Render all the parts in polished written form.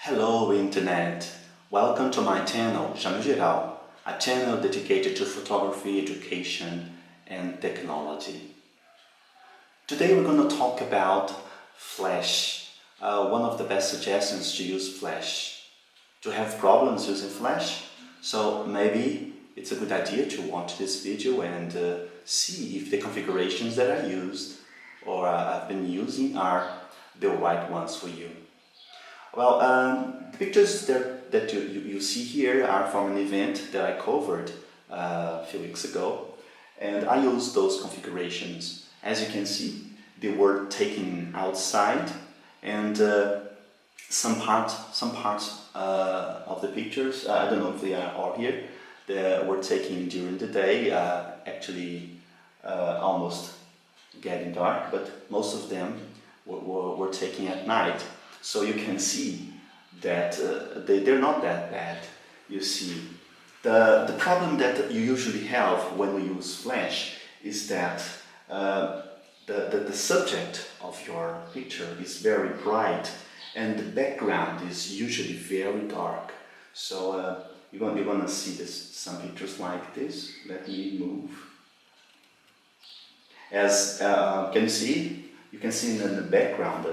Hello Internet! Welcome to my channel, jamiljiral, a channel dedicated to photography, education and technology. Today we're going to talk about flash. One of the best suggestions to use flash. To have problems using flash? So maybe it's a good idea to watch this video and see if the configurations that I used or I've been using are the right ones for you. Well, the pictures that you see here are from an event that I covered a few weeks ago, and I used those configurations. As you can see, they were taken outside, and some parts of the pictures, I don't know if they are all here, they were taken during the day, actually almost getting dark, but most of them were taken at night. So you can see that they're not that bad. You see, the problem that you usually have when we use flash is that the subject of your picture is very bright and the background is usually very dark. So you're gonna see some pictures like this. Let me move. As can you see? You can see in the background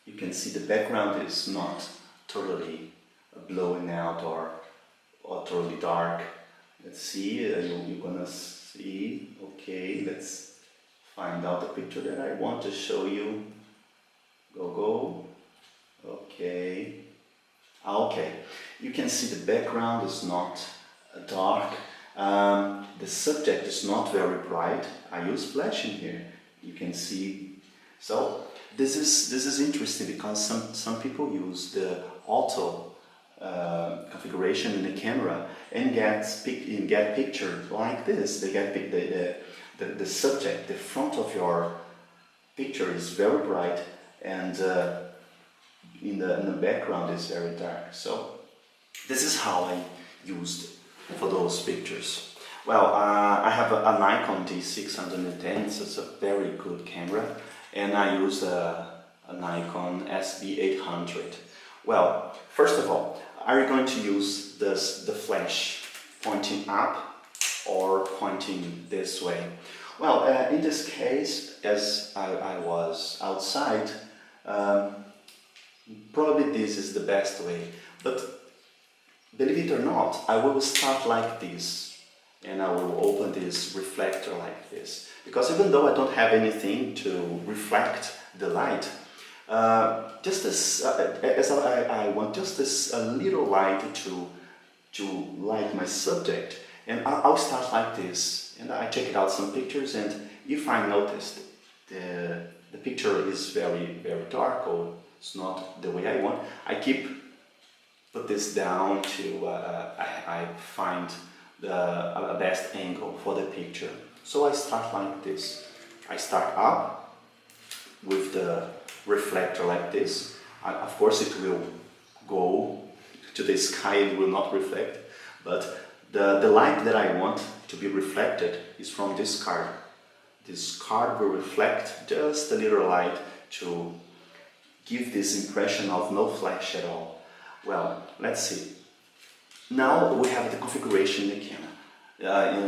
you can see the background is not totally blowing out or totally dark. Let's see, you're gonna see, okay, let's find out the picture that I want to show you. Go, okay. Okay, you can see the background is not dark. The subject is not very bright. I use flash in here, you can see. So this is interesting because some people use the auto configuration in the camera and get picture like this. They get the subject, the front of your picture is very bright and in the background is very dark. So this is how I used for those pictures. Well, I have a Nikon D610, so it's a very good camera. And I use a Nikon SB800. Well, first of all, are you going to use the flash pointing up or pointing this way? Well, in this case, as I was outside, probably this is the best way. But believe it or not, I will start like this. And I will open this reflector like this. Because even though I don't have anything to reflect the light, just as I want just this little light to light my subject, and I'll start like this. And I check out some pictures, and if I notice the picture is very dark or it's not the way I want, I put this down to I find the best angle for the picture. So I start like this. I start up with the reflector like this. Of course it will go to the sky and will not reflect, but the light that I want to be reflected is from this card. This card will reflect just a little light to give this impression of no flash at all. Well, let's see. Now we have the configuration in the camera.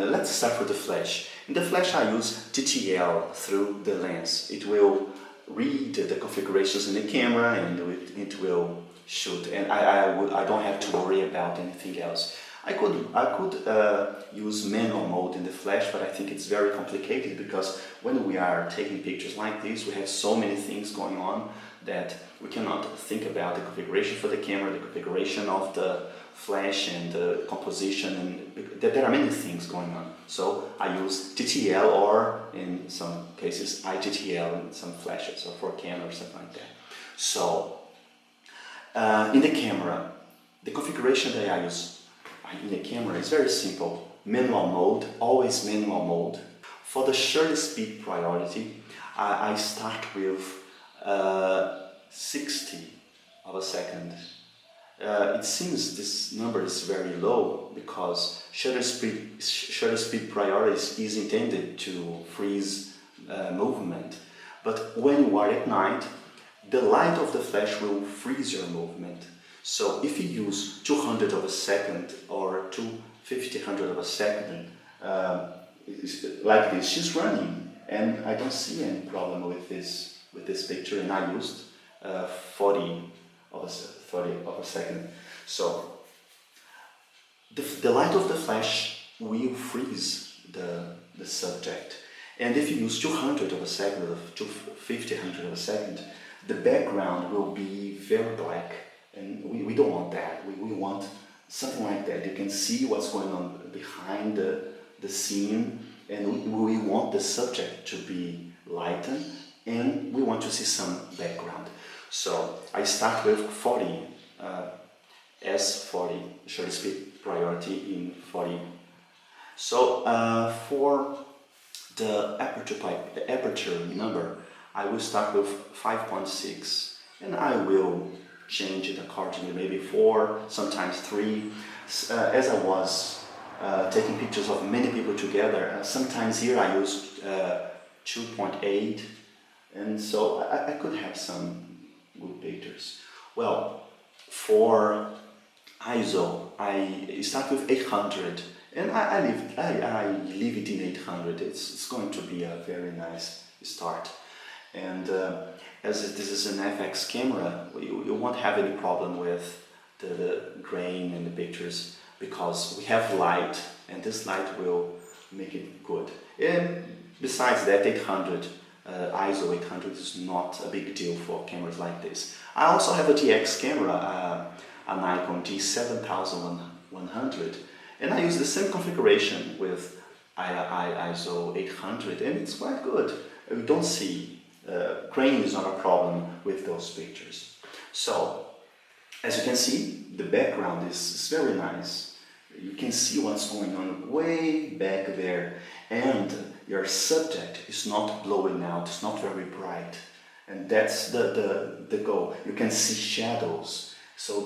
Let's start with the flash. In the flash I use TTL through the lens. It will read the configurations in the camera and it will shoot. And I don't have to worry about anything else. I could use manual mode in the flash, but I think it's very complicated because when we are taking pictures like this, we have so many things going on that we cannot think about the configuration for the camera, the configuration of the flash and the composition, and there are many things going on. So I use TTL or in some cases ITTL in some flashes or 4K or something like that. So in the camera, the configuration that I use in the camera is very simple. Manual mode, always manual mode. For the shutter speed priority, I start with 60 of a second. It seems this number is very low because shutter speed priority is intended to freeze movement. But when you are at night, the light of the flash will freeze your movement. So if you use 200 of a second or 2/50 of a second, like this, she's running, and I don't see any problem with this picture. And I used 40 of a second. So the light of the flash will freeze the subject. And if you use 200 of a second, or 2/50 of a second, the background will be very black. And we don't want that. We want something like that. You can see what's going on behind the scene, and we want the subject to be lightened, and we want to see some background. So I start with 40, S40, shutter speed priority in 40. So for the aperture number, I will start with 5.6, and I will change it accordingly, maybe 4, sometimes 3. As I was taking pictures of many people together, sometimes here I used 2.8, and so I could have some good pictures. Well, for ISO, I start with 800, and I leave it in 800. It's going to be a very nice start. And as this is an FX camera, you won't have any problem with the grain in the pictures, because we have light, and this light will make it good. And besides that, 800, ISO 800 is not a big deal for cameras like this. I also have a DX camera, a Nikon D7100, and I use the same configuration with ISO 800, and it's quite good. We don't see grain is not a problem with those pictures. So, as you can see, the background is very nice. You can see what's going on way back there, and your subject is not blowing out, it's not very bright, and that's the goal. You can see shadows, so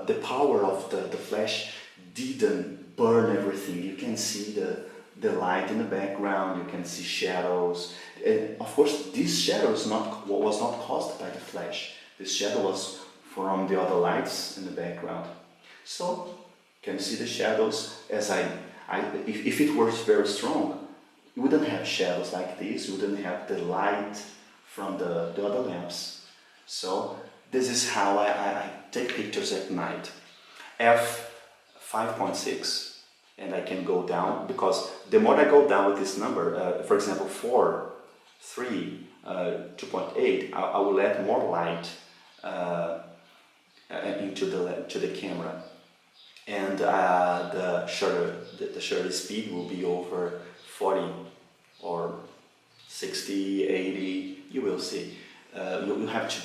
the power of the flash didn't burn everything. You can see the light in the background, you can see shadows. And of course, this shadow was not caused by the flash. This shadow was from the other lights in the background. So, can you see the shadows? If it was very strong, you wouldn't have shadows like this. You wouldn't have the light from the other lamps. So, this is how I take pictures at night. F5.6. And I can go down, because the more I go down with this number, for example 4, 3, 2.8, I will let more light into the camera, and the shutter speed will be over 40 or 60, 80. You will see. You have to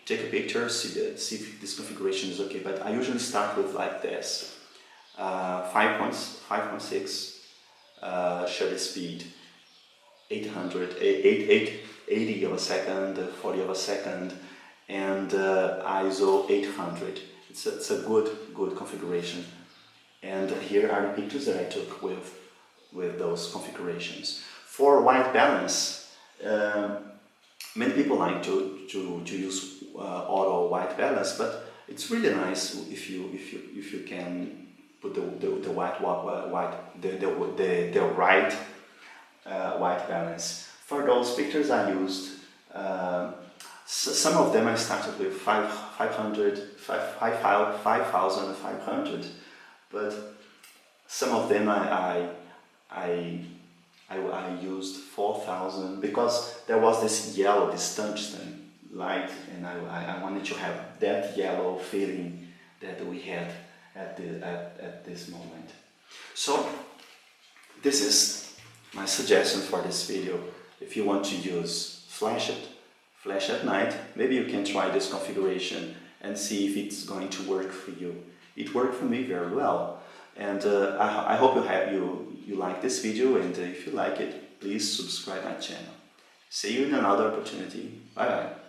take a picture, see if this configuration is okay. But I usually start with like this. 5.6 shutter speed, 80 of a second, 40 of a second, and ISO 800. It's a good configuration. And here are the pictures that I took with those configurations. For white balance, many people like to use auto white balance, but it's really nice if you can put the right white balance. For those pictures I used, some of them I started with 5,500, but some of them I used 4,000, because there was this yellow, this tungsten light, and I wanted to have that yellow feeling that we had at this moment. So this is my suggestion for this video. If you want to use flash at night, maybe you can try this configuration and see if it's going to work for you. It worked for me very well, and I hope you like this video, and if you like it, please subscribe my channel. See you in another opportunity. Bye bye.